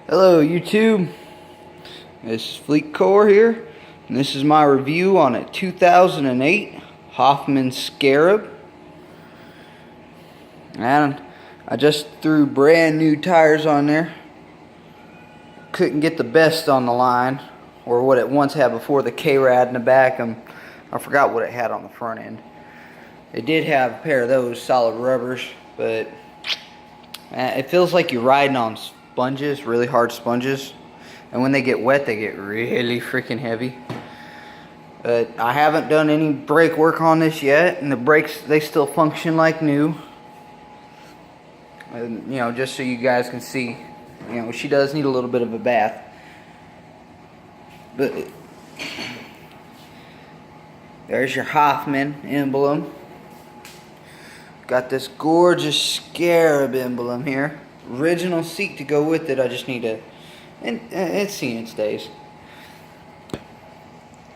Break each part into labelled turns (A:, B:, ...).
A: Hello YouTube, this is Fleet Core here, and this is my review on a 2008 Hoffman Scarab. And I just threw brand new tires on there. Couldn't get the best on the line, or what it once had before, the K-Rad in the back. I forgot what it had on the front end. It did have a pair of those solid rubbers, but it feels like you're riding on sponges, really hard sponges. And when they get wet, they get really freaking heavy. But I haven't done any brake work on this yet, and the brakes, they still function like new. And, you know, just so you guys can see, you know, she does need a little bit of a bath. But there's your Hoffman emblem. Got this gorgeous Scarab emblem here. Original seat to go with it. I just need to, and it's seen its days.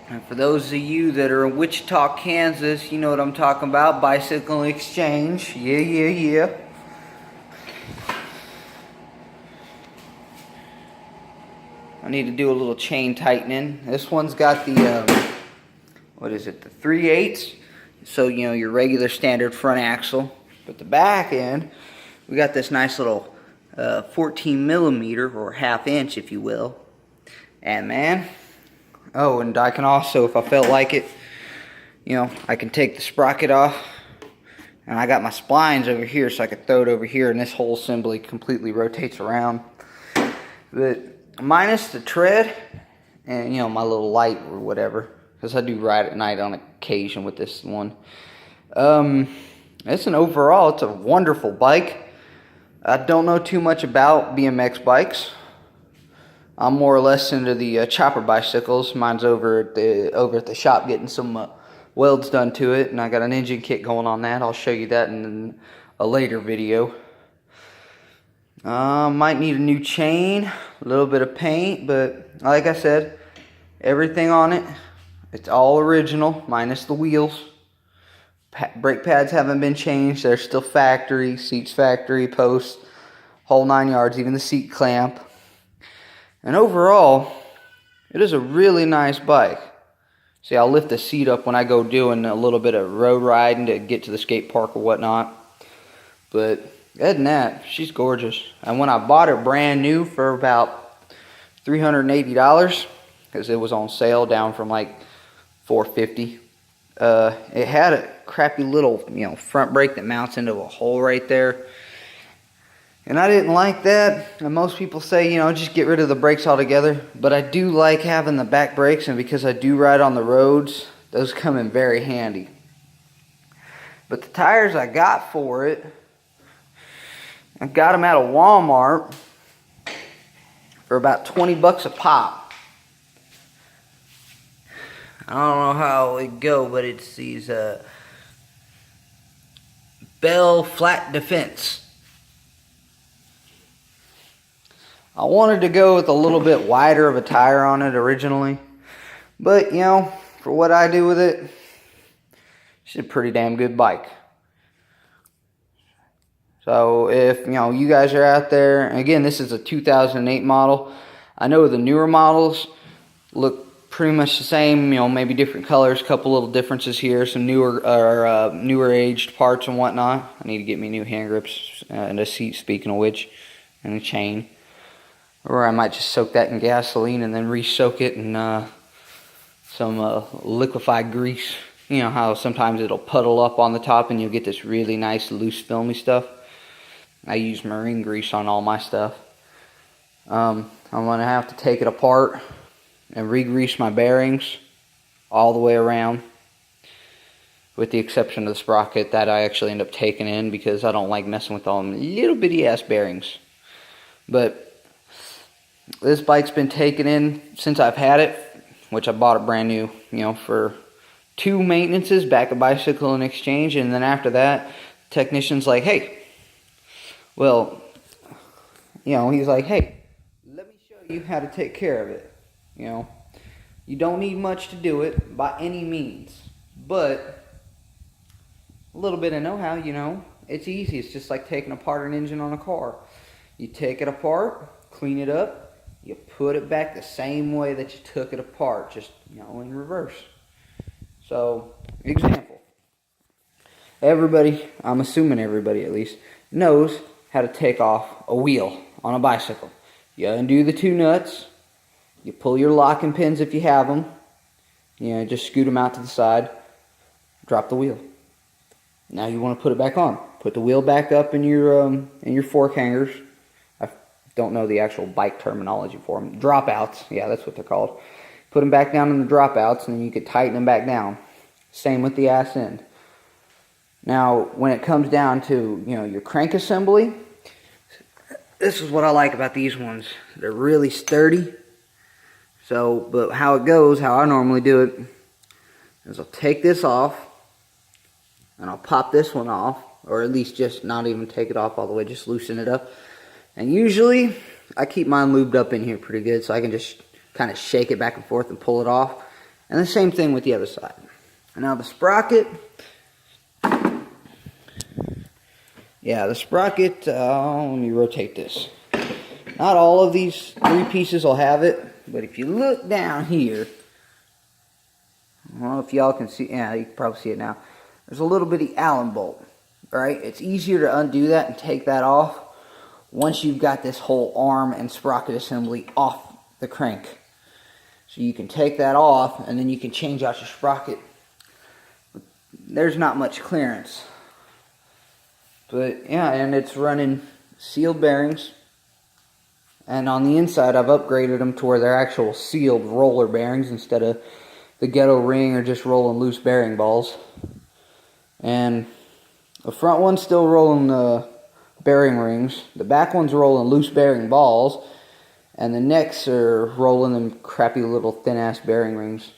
A: And for those of you that are in Wichita, Kansas, you know what I'm talking about. Bicycle exchange. Yeah. I need to do a little chain tightening. This one's got the, what is it, the 3/8. So, you know, your regular standard front axle. But the back end, we got this nice little 14 millimeter, or ½ inch, if you will. And man, oh, and I can also, if I felt like it, you know, I can take the sprocket off. And I got my splines over here, so I could throw it over here, and this whole assembly completely rotates around. But minus the tread and, you know, my little light or whatever, because I do ride at night on occasion with this one. It's a wonderful bike. I don't know too much about BMX bikes. I'm more or less into the chopper bicycles. Mine's over at the shop getting some welds done to it, and I got an engine kit going on that. I'll show you that in a later video. Might need a new chain, a little bit of paint, but like I said, everything on it, it's all original, minus the wheels. Brake pads haven't been changed. They're still factory. Seats factory, posts, whole 9 yards, even the seat clamp. And overall, it is a really nice bike. See, I'll lift the seat up when I go doing a little bit of road riding to get to the skate park or whatnot. But other than that, she's gorgeous. And when I bought her brand new for about $380, because it was on sale, down from like $450. It had a crappy little, you know, front brake that mounts into a hole right there. And I didn't like that. And most people say, you know, just get rid of the brakes altogether. But I do like having the back brakes, and because I do ride on the roads, those come in very handy. But the tires I got for it, I got them at a Walmart for about 20 bucks a pop. I don't know how it go, but it's these Bell Flat Defense. I wanted to go with a little bit wider of a tire on it originally, but you know, for what I do with it, it's a pretty damn good bike. So if, you know, you guys are out there, and again, this is a 2008 model. I know the newer models look pretty much the same, you know, maybe different colors, couple little differences here, some newer aged parts and whatnot. I need to get me new hand grips and a seat, speaking of which, and a chain. Or I might just soak that in gasoline and then re-soak it in some liquefied grease. You know how sometimes it'll puddle up on the top and you'll get this really nice loose filmy stuff. I use marine grease on all my stuff. I'm going to have to take it apart and re-grease my bearings all the way around, with the exception of the sprocket that I actually end up taking in because I don't like messing with all them little bitty ass bearings. But this bike's been taken in since I've had it, which I bought it brand new, you know, for 2 maintenances, back a bicycle and exchange, and then after that, technician's like, hey, well, you know, he's like, hey, let me show you how to take care of it. You know, you don't need much to do it by any means, but a little bit of know-how, you know, it's easy. It's just like taking apart an engine on a car. You take it apart, clean it up, you put it back the same way that you took it apart, just, in reverse. So, example. Everybody, I'm assuming everybody at least, knows how to take off a wheel on a bicycle. You undo the two nuts, you pull your locking pins if you have them, just scoot them out to the side, drop the wheel. Now you want to put it back on. Put the wheel back up in your fork hangers. I don't know the actual bike terminology for them. Dropouts, yeah, that's what they're called. Put them back down in the dropouts, and then you can tighten them back down. Same with the ass end. Now, when it comes down to, your crank assembly, this is what I like about these ones. They're really sturdy. So, but how it goes, how I normally do it, is I'll take this off, and I'll pop this one off, or at least just not even take it off all the way, just loosen it up. And usually, I keep mine lubed up in here pretty good, so I can just kind of shake it back and forth and pull it off. And the same thing with the other side. And now the sprocket, the sprocket, let me rotate this. Not all of these 3 pieces will have it, but if you look down here, I don't know if y'all can see, yeah, you can probably see it now. There's a little bitty Allen bolt, right? It's easier to undo that and take that off once you've got this whole arm and sprocket assembly off the crank. So you can take that off, and then you can change out your sprocket. There's not much clearance. But yeah, and it's running sealed bearings. And on the inside, I've upgraded them to where they're actual sealed roller bearings instead of the ghetto ring or just rolling loose bearing balls. And the front one's still rolling bearing rings. The back one's rolling loose bearing balls. And the necks are rolling them crappy little thin-ass bearing rings.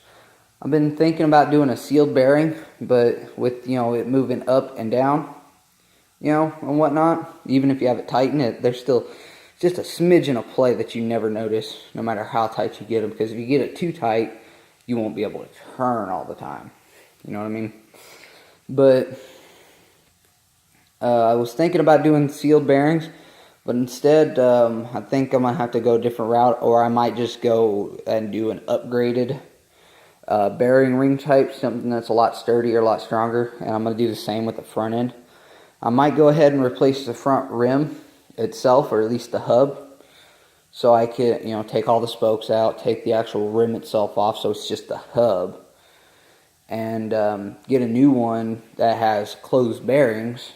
A: I've been thinking about doing a sealed bearing, but with, it moving up and down, and whatnot. Even if you have it tightened, there's still just a smidgen of play that you never notice, no matter how tight you get them. Because if you get it too tight, you won't be able to turn all the time. You know what I mean? But I was thinking about doing sealed bearings, but instead, I think I'm going to have to go a different route, or I might just go and do an upgraded bearing ring type, something that's a lot sturdier, a lot stronger, and I'm going to do the same with the front end. I might go ahead and replace the front rim itself, or at least the hub, so I can, take all the spokes out, take the actual rim itself off, so it's just the hub, and get a new one that has closed bearings,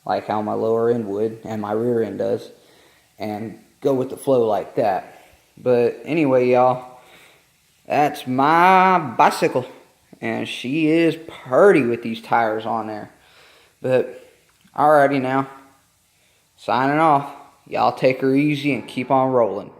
A: like how my lower end would, and my rear end does, and go with the flow like that. But anyway, y'all, that's my bicycle, and she is purty with these tires on there. But, alrighty now, signing off. Y'all take her easy and keep on rolling.